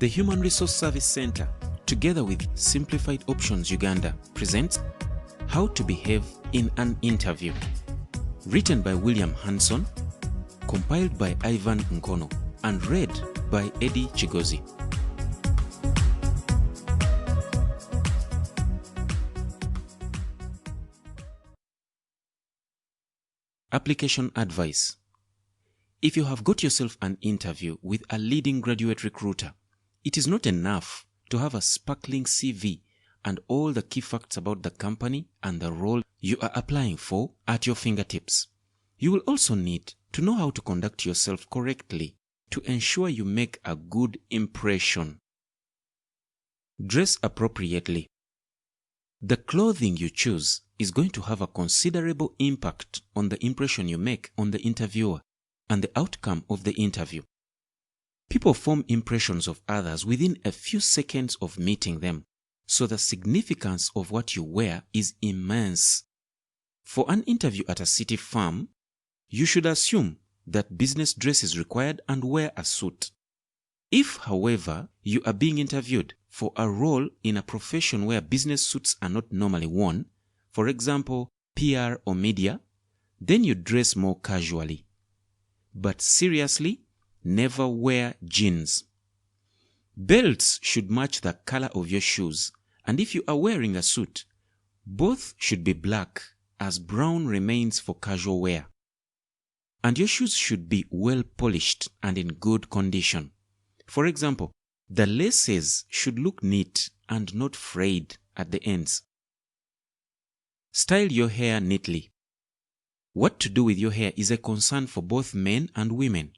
The Human Resource Service Center, together with Simplified Options Uganda, presents How to Behave in an Interview. Written by William Hanson, compiled by Ivan Nkono, and read by Eddie Chigozi. Application advice. If you have got yourself an interview with a leading graduate recruiter, it is not enough to have a sparkling CV and all the key facts about the company and the role you are applying for at your fingertips. You will also need to know how to conduct yourself correctly to ensure you make a good impression. Dress appropriately. The clothing you choose is going to have a considerable impact on the impression you make on the interviewer and the outcome of the interview. People form impressions of others within a few seconds of meeting them, so the significance of what you wear is immense. For an interview at a city firm, you should assume that business dress is required and wear a suit. If, however, you are being interviewed for a role in a profession where business suits are not normally worn, for example, PR or media, then you dress more casually. But seriously, never wear jeans. Belts should match the color of your shoes, and if you are wearing a suit, both should be black, as brown remains for casual wear. And your shoes should be well polished and in good condition. For example, the laces should look neat and not frayed at the ends. Style your hair neatly. What to do with your hair is a concern for both men and women,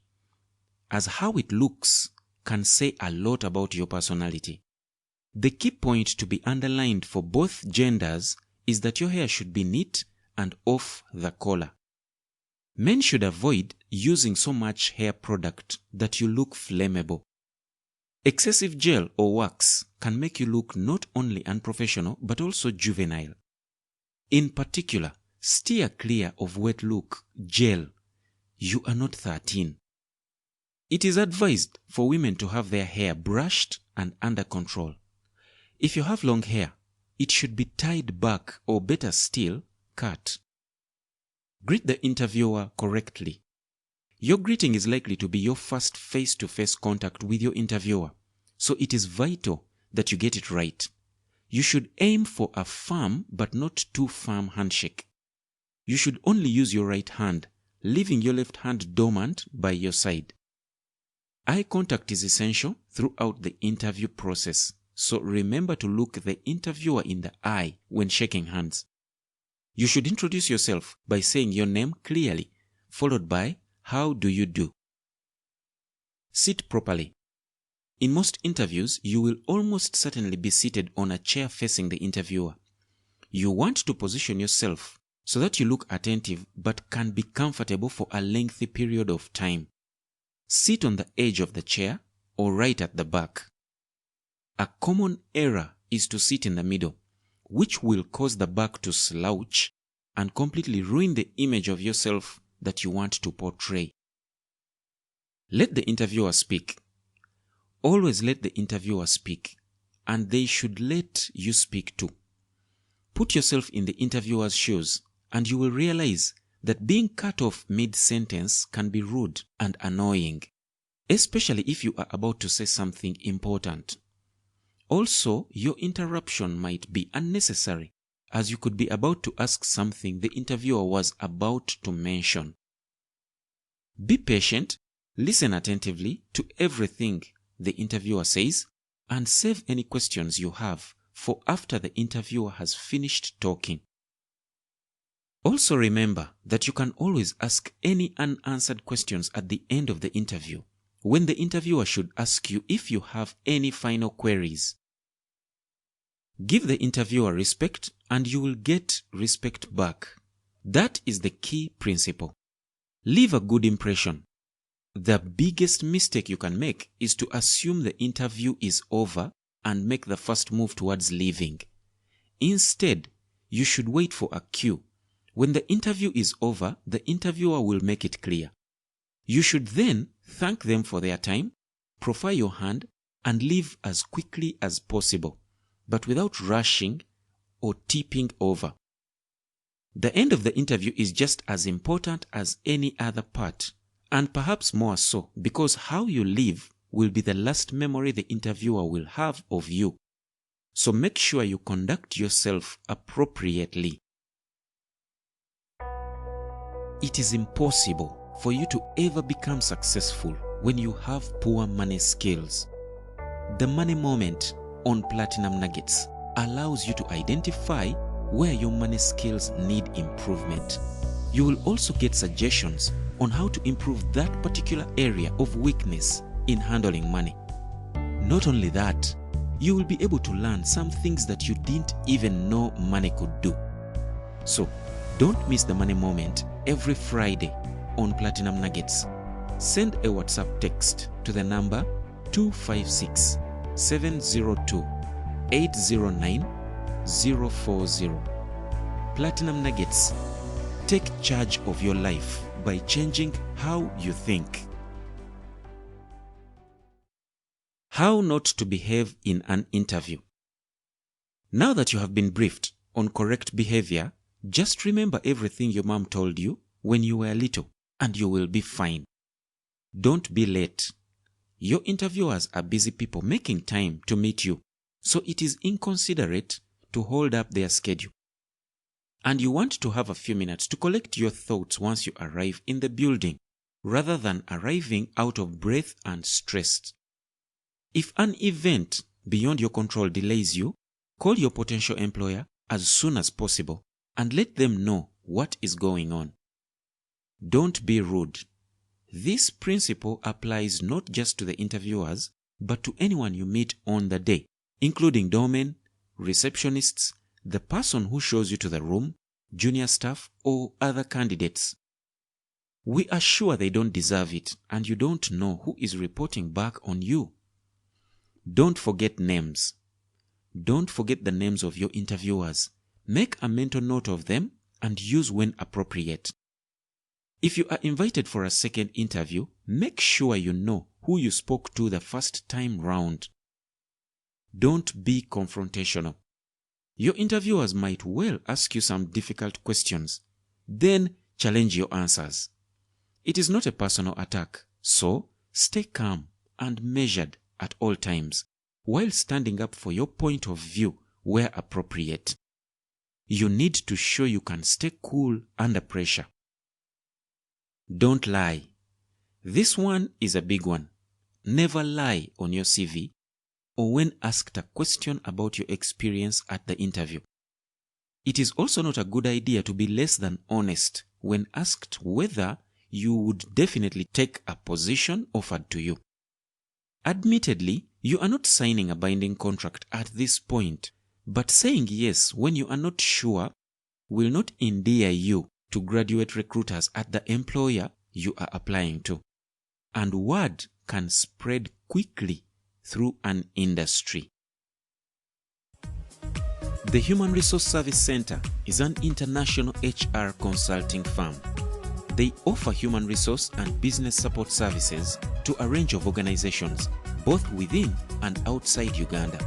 as how it looks can say a lot about your personality. The key point to be underlined for both genders is that your hair should be neat and off the collar. Men should avoid using so much hair product that you look flammable. Excessive gel or wax can make you look not only unprofessional but also juvenile. In particular, steer clear of wet look gel. You are not 13. It is advised for women to have their hair brushed and under control. If you have long hair, it should be tied back or better still, cut. Greet the interviewer correctly. Your greeting is likely to be your first face-to-face contact with your interviewer, so it is vital that you get it right. You should aim for a firm but not too firm handshake. You should only use your right hand, leaving your left hand dormant by your side. Eye contact is essential throughout the interview process, so remember to look the interviewer in the eye when shaking hands. You should introduce yourself by saying your name clearly, followed by "How do you do?" Sit properly. In most interviews, you will almost certainly be seated on a chair facing the interviewer. You want to position yourself so that you look attentive but can be comfortable for a lengthy period of time. Sit on the edge of the chair or right at the back. A common error is to sit in the middle, which will cause the back to slouch and completely ruin the image of yourself that you want to portray. Let the interviewer speak. Always let the interviewer speak, and they should let you speak too. Put yourself in the interviewer's shoes, and you will realize that being cut off mid-sentence can be rude and annoying, especially if you are about to say something important. Also, your interruption might be unnecessary, as you could be about to ask something the interviewer was about to mention. Be patient, listen attentively to everything the interviewer says, and save any questions you have for after the interviewer has finished talking. Also remember that you can always ask any unanswered questions at the end of the interview, when the interviewer should ask you if you have any final queries. Give the interviewer respect and you will get respect back. That is the key principle. Leave a good impression. The biggest mistake you can make is to assume the interview is over and make the first move towards leaving. Instead, you should wait for a cue. When the interview is over, the interviewer will make it clear. You should then thank them for their time, profile your hand, and leave as quickly as possible, but without rushing or tipping over. The end of the interview is just as important as any other part, and perhaps more so, because how you leave will be the last memory the interviewer will have of you. So make sure you conduct yourself appropriately. It is impossible for you to ever become successful when you have poor money skills. The Money Moment on Platinum Nuggets allows you to identify where your money skills need improvement. You will also get suggestions on how to improve that particular area of weakness in handling money. Not only that, you will be able to learn some things that you didn't even know money could do. So, don't miss the Money Moment every Friday on Platinum Nuggets. Send a WhatsApp text to the number 256 702 809 040. Platinum Nuggets. Take charge of your life by changing how you think. How not to behave in an interview. Now that you have been briefed on correct behavior, just remember everything your mom told you when you were little, and you will be fine. Don't be late. Your interviewers are busy people making time to meet you, so it is inconsiderate to hold up their schedule. And you want to have a few minutes to collect your thoughts once you arrive in the building, rather than arriving out of breath and stressed. If an event beyond your control delays you, call your potential employer as soon as possible and let them know what is going on. Don't be rude. This principle applies not just to the interviewers, but to anyone you meet on the day, including doormen, receptionists, the person who shows you to the room, junior staff, or other candidates. We are sure they don't deserve it, and you don't know who is reporting back on you. Don't forget names. Don't forget the names of your interviewers. Make a mental note of them and use when appropriate. If you are invited for a second interview, make sure you know who you spoke to the first time round. Don't be confrontational. Your interviewers might well ask you some difficult questions. Then challenge your answers. It is not a personal attack, so stay calm and measured at all times, while standing up for your point of view where appropriate. You need to show you can stay cool under pressure. Don't lie. This one is a big one. Never lie on your CV or when asked a question about your experience at the interview. It is also not a good idea to be less than honest when asked whether you would definitely take a position offered to you. Admittedly, you are not signing a binding contract at this point, but saying yes when you are not sure will not endear you to graduate recruiters at the employer you are applying to. And word can spread quickly through an industry. The Human Resource Service Center is an international HR consulting firm. They offer human resource and business support services to a range of organizations, both within and outside Uganda.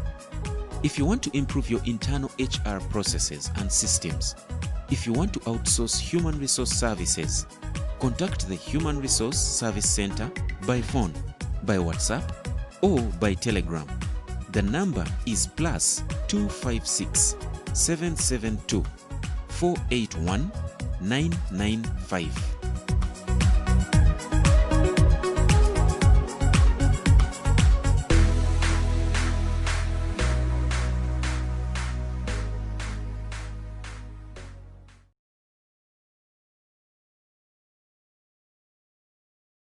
If you want to improve your internal HR processes and systems, if you want to outsource human resource services, contact the Human Resource Service Center by phone, by WhatsApp, or by Telegram. The number is +256 772 481 995.